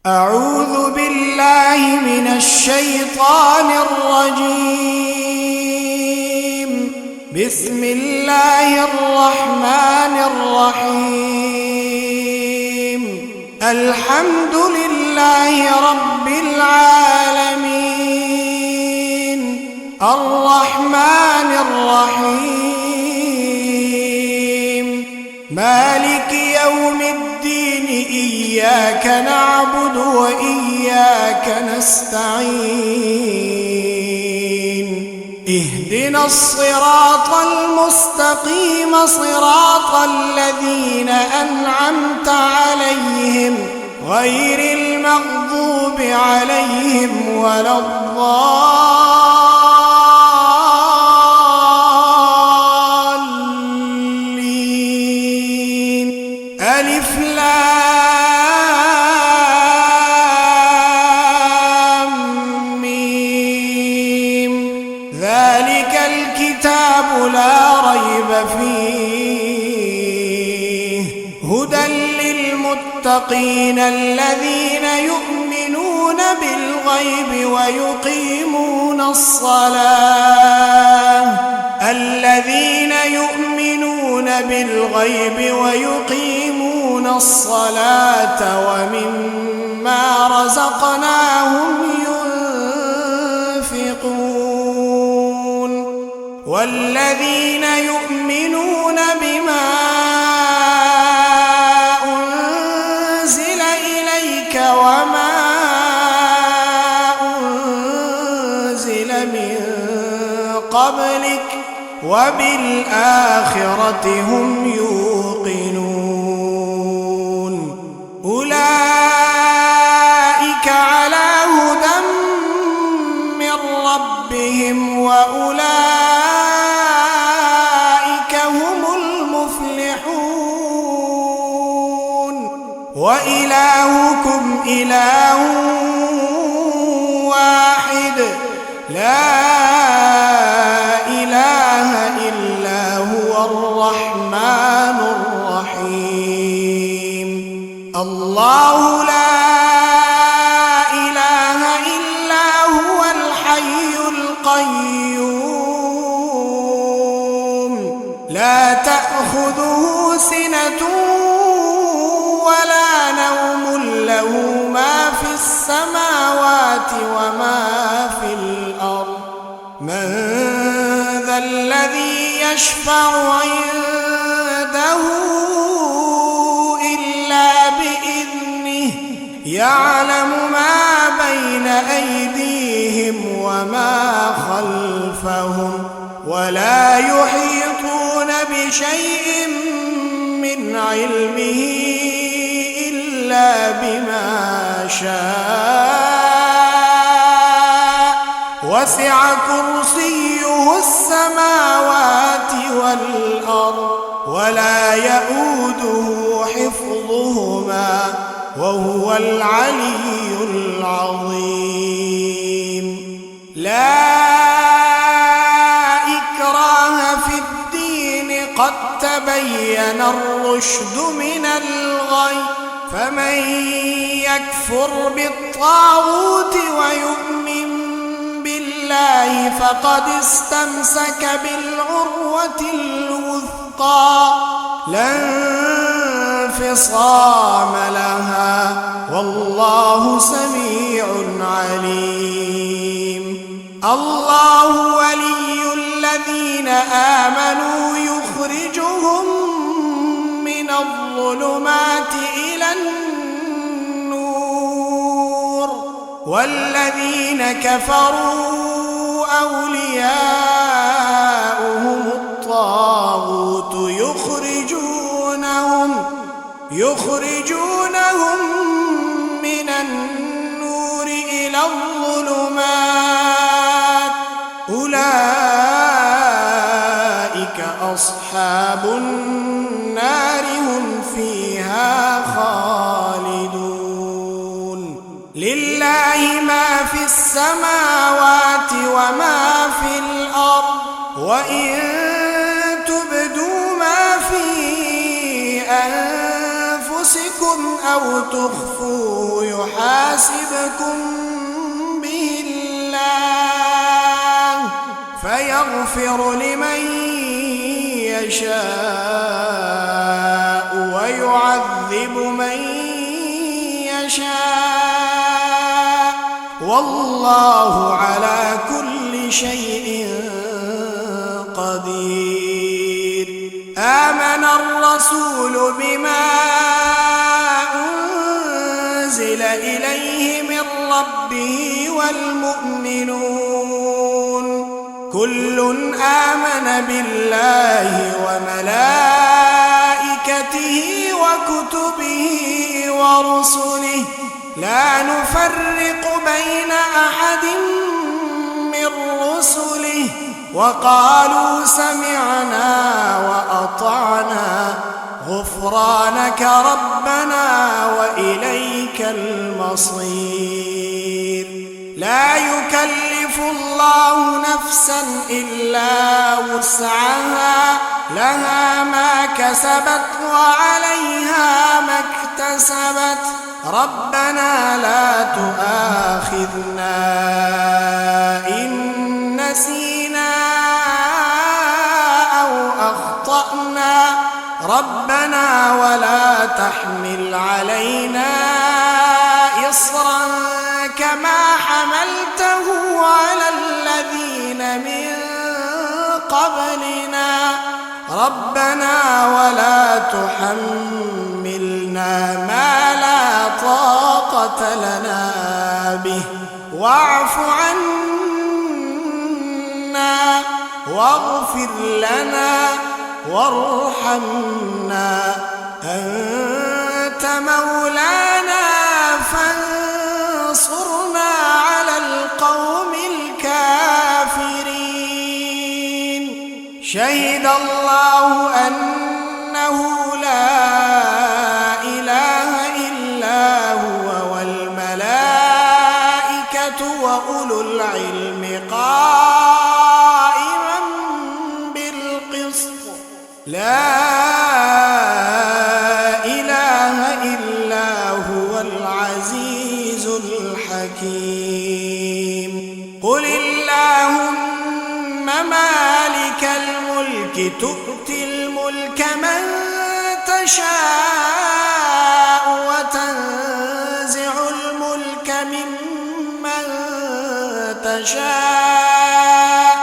أعوذ بالله من الشيطان الرجيم. بسم الله الرحمن الرحيم. الحمد لله رب العالمين، الرحمن الرحيم، مالك يوم الدين، إياك نعبد وإياك نستعين. اهدنا الصراط المستقيم، صراط الذين أنعمت عليهم غير المغضوب عليهم ولا الضالين. ألف لام ميم. ذلك الكتاب لا ريب فيه، هدى للمتقين الذين يؤمنون بالغيب ويقيمون الصلاة، الذين يؤمنون بالغيب ويقيمون الصلاة ومما رزقناهم ينفقون، والذين يؤمنون بما أنزل إليك وما أنزل من قبلك وبالآخرة هم يوقنون. أولئك على هدى من ربهم وأولئك هم المفلحون. وإلهكم إله واحد، لا إله إلا هو الرحمن الرحيم. الله لا إله إلا هو الحي القيوم، لا تأخذه سنة ولا نوم، له ما في السماوات وما في الأرض. من ذا الذي يشفع عنده إلا بإذنه، يعلم ما بين أيديهم وما خلفهم، ولا يحيطون بشيء من علمه إلا بما شاء، وسع كرسيه السماوات والأرض، ولا يؤوده حفظهما، وهو العلي العظيم. لا إكراه في الدين، قد تبين الرشد من الغي، فمن يكفر بالطاغوت ويؤمن بالله فقد استمسك بالعروة الوثقى، لا انفصام لها، والله سميع عليم. الله ولي الذين آمنوا يخرجهم من الظلمات إلى النور، والذين كفروا أولياؤهم الطاغوت يخرجونهم من النور إلى الظلمات. أولئك أصحاب النار، هم فيها خالدون. لله ما في السماوات وما في الأرض، وإن تبدوا ما في أنفسكم أو تخفوه يحاسبكم به الله فيغفر لمن يشاء ويعذب من يشاء والله على كل شيء قدير. آمن الرسول بما أنزل إليه من ربه والمؤمنون كل آمن بالله وملائكته وكتبه ورسله لا نفرق بين أحد من رسله وقالوا سمعنا وأطعنا غفرانك ربنا وإليك المصير. لا يكلف الله نفسا إلا وسعها لها ما كسبت وعليها ما اكتسبت ربنا لا تؤاخذنا إن نسينا أو أخطأنا ربنا ولا تحمل علينا إصرا كما حملته على الذين من قبلنا ربنا ولا تحملنا ما لا طاقة لنا به واعف عنا واغفر لنا وارحمنا أنت مولانا فانصرنا على القوم الكافرين. شهد الله أنه لا إله إلا هو والملائكة وأولو العلم قائما بالقسط لا إله إلا هو العزيز الحكيم. قل اللهم مالك الملك تؤتي الملك من تشاء وتنزع الملك ممن تشاء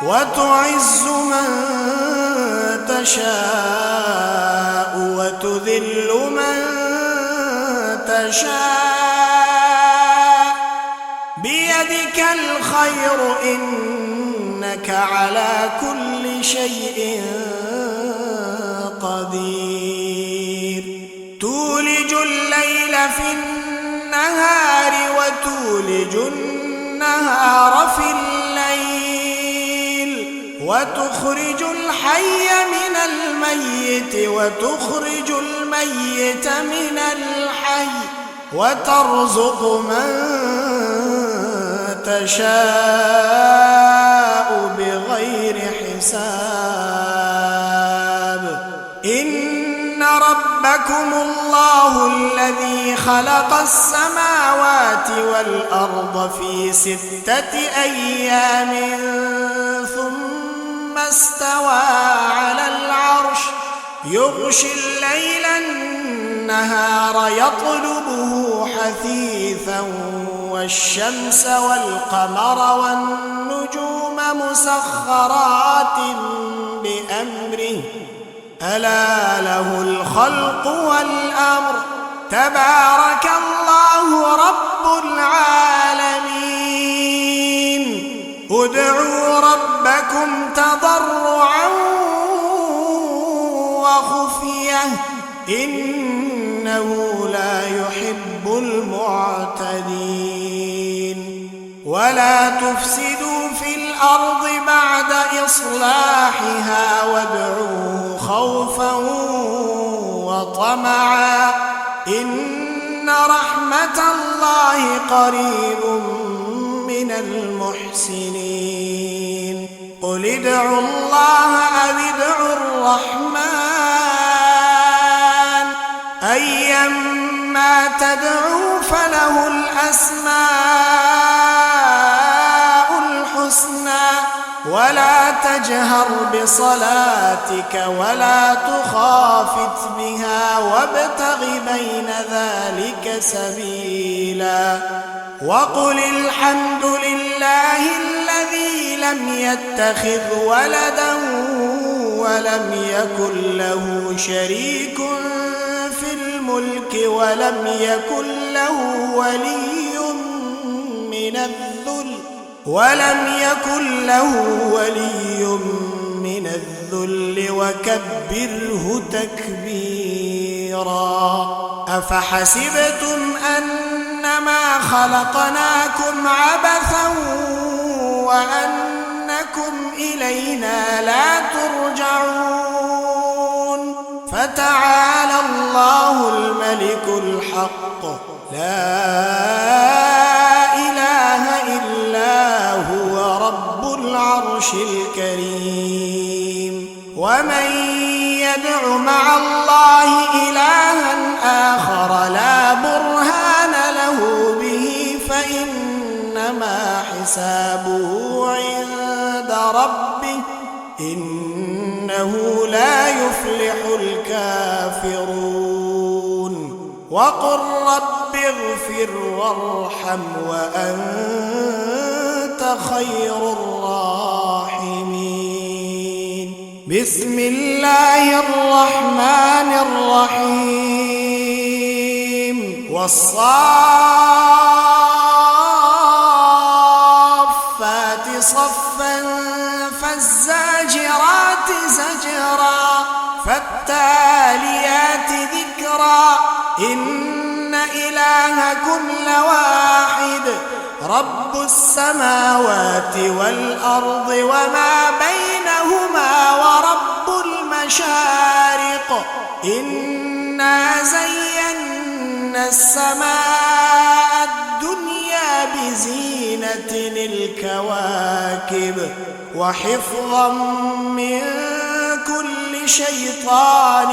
وتعز من تشاء وتذل من تشاء بيدك الخير إنك على كل شيء قدير. تولج الليل في النهار وتولج النهار في الليل وتخرج الحي من الميت وتخرج الميت من الحي وترزق من تشاء بغير حساب. إن ربكم الله الذي خلق السماوات والأرض في 6 أيام ثم استوى على العرش يغشي الليل النهار يطلبه حثيثا والشمس والقمر والنجوم مسخرات بأمره ألا له الخلق والأمر تبارك الله رب العالمين. ادعوا ربكم تضرعا وخفية إنه لا يحب المعتدين. ولا تفسدوا في الأرض بعد إصلاحها وادعوه خوفا وطمعا إن رحمة الله قريب من المحسنين. قل ادعوا الله أو ادعوا الرحمن أيما ما تدعو فله الأسماء الحسنى ولا تجهر بصلاتك ولا تخافت بها وابتغ بين ذلك سبيلا وقل الحمد لله الذي لم يتخذ ولدا ولم يكن له شريك في الملك ولم يكن له ولي من الذل وكبره تكبيرا أفحسبتم أنما خلقناكم عبثا وأنكم إلينا لا ترجعون فتعالى الله الملك الحق لا إله إلا هو رب العرش الكريم ومن يدع مع الله إلها آخر لا برهان له به فإنما حسابه عند ربه إنه لا يفلح الكافرون وقل رب اغفر وارحم وأنت خير الراحمين بسم الله الرحمن الرحيم والصافات صفا فالزاجرات زجرا فالتاليات ذكرا إن إلهكم لواحد رب السماوات والأرض وما بينهما ورب المشارق إنا زينا السماء الدنيا بزينة الكواكب وحفظا من كل شيطان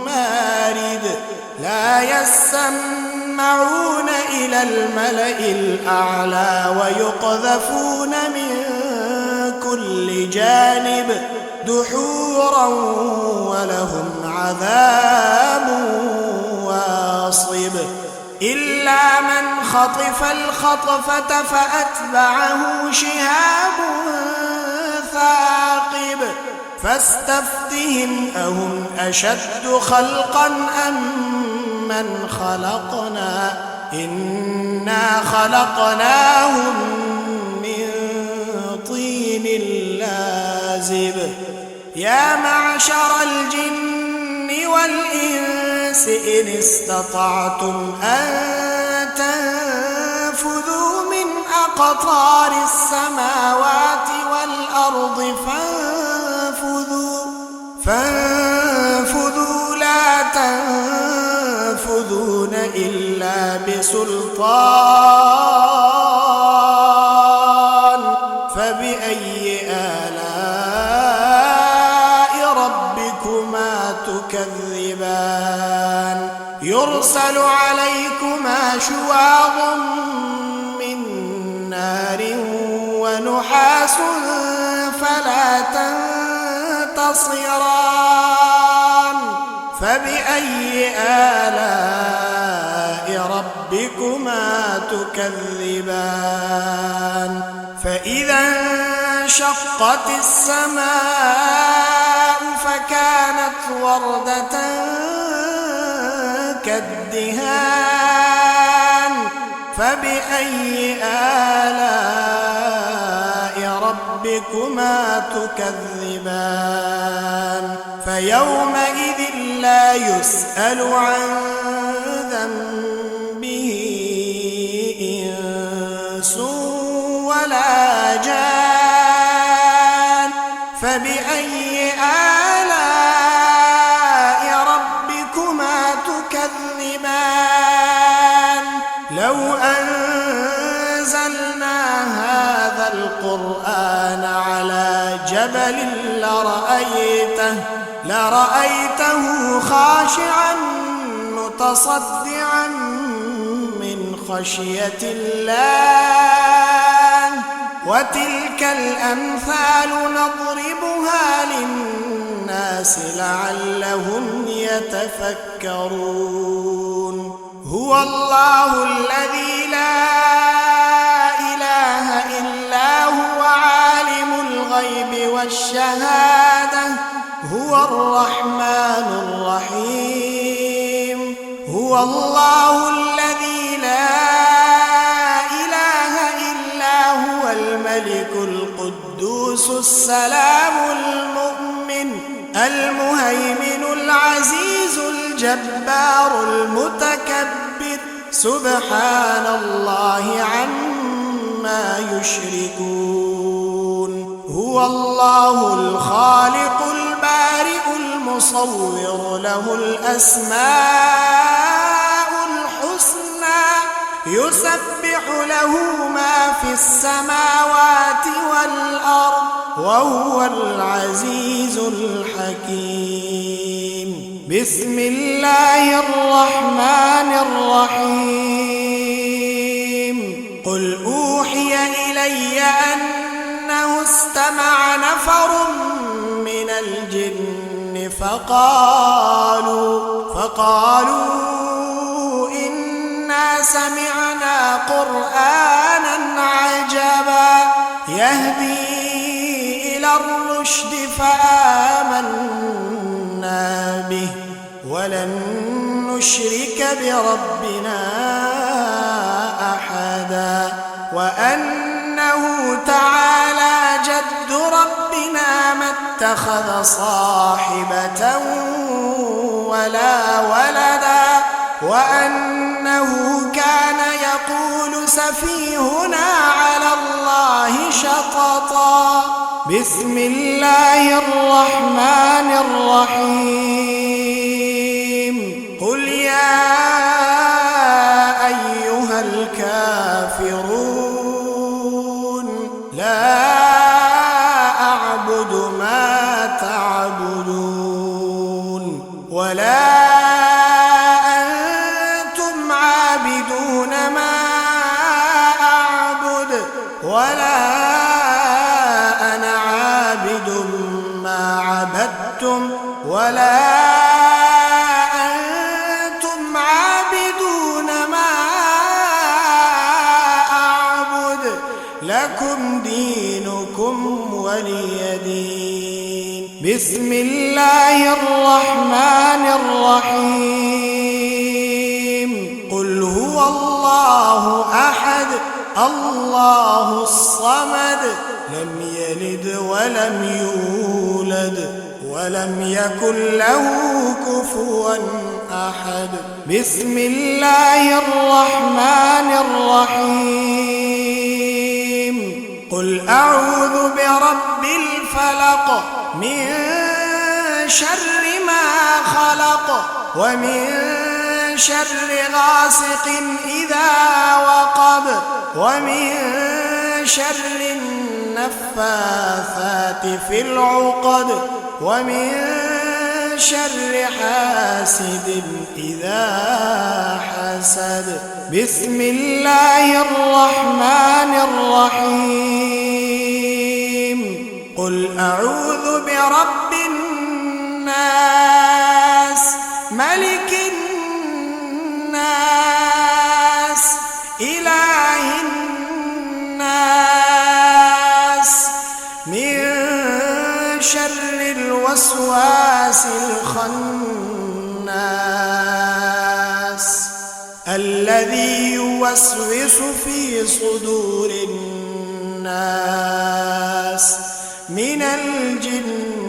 مارد لا يسمعون إلى الملأ الأعلى ويقذفون من كل جانب دحورا ولهم عذاب واصب إلا من خطف الخطفة فأتبعه شهاب ثاقب فاستفتهم أهم أشد خلقا أم من خلقنا إنا خلقناهم من طين لازب يا معشر الجن والإنس إن استطعتم أن تنفذوا من أقطار السماوات والأرض فانفذوا لا تنفذون إلا بسلطان فبأي آلاء ربكما تكذبان يرسل عليكما شواظ من نار ونحاس فلا تنتصران فبأي آلاء ربكما تكذبان فإذا انشقت السماء فكانت وردة كالدهان فبأي آلاء ربكما تكذبان فيومئذ لا يسأل عن ذنبه إنس ولا جان فبأي آلاء ربكما تكذبان لو أنزلنا هذا القرآن على جبل لرأيته خاشعا متصدعا من خشية الله وتلك الأمثال نضربها للناس لعلهم يتفكرون هو الله الذي لا إله إلا هو عالم الغيب والشهادة هو الرحمن الرحيم هو الله الذي لا إله إلا هو الملك القدوس السلام المؤمن المهيمن العزيز الجبار المتكبر سبحان الله عما يشركون هو الله الخالق البارئ المصور له الأسماء الحسنى يسبح له ما في السماوات والأرض وهو العزيز الحكيم بسم الله الرحمن الرحيم قل أوحي إلي أنه استمع نفر من الجن فقالوا إنا سمعنا قرآنا عجبا يهدي إلى الرشد فآمنا به ولن نشرك بربنا أحدا وأنه تعالى جد ربنا ما اتخذ صاحبة ولا ولدا وأنه كان يقول سفيهنا على الله شططا بسم الله الرحمن الرحيم قل يا أيها الكافرون لا أعبد ما تعبدون ولا أنتم عابدون ما أعبد ولا أنا عابد ما عبدتم ولا أنتم عابدون ما أعبد لكم دينكم ولي دين بسم الله الرحمن الرحيم قل هو الله أحد الله الصمد لم يلد ولم يولد ولم يكن له كفوا أحد بسم الله الرحمن الرحيم قل أعوذ برب الفلق من شر ما خلق ومن شر غاسق إذا وقب ومن شر النفاثات في العقد ومن شر حاسد إذا حسد بسم الله الرحمن الرحيم قل أعوذ برب الناس ملك الناس إله الناس من شر الوسواس الخناس الذي يوسوس في صدور الناس من الجن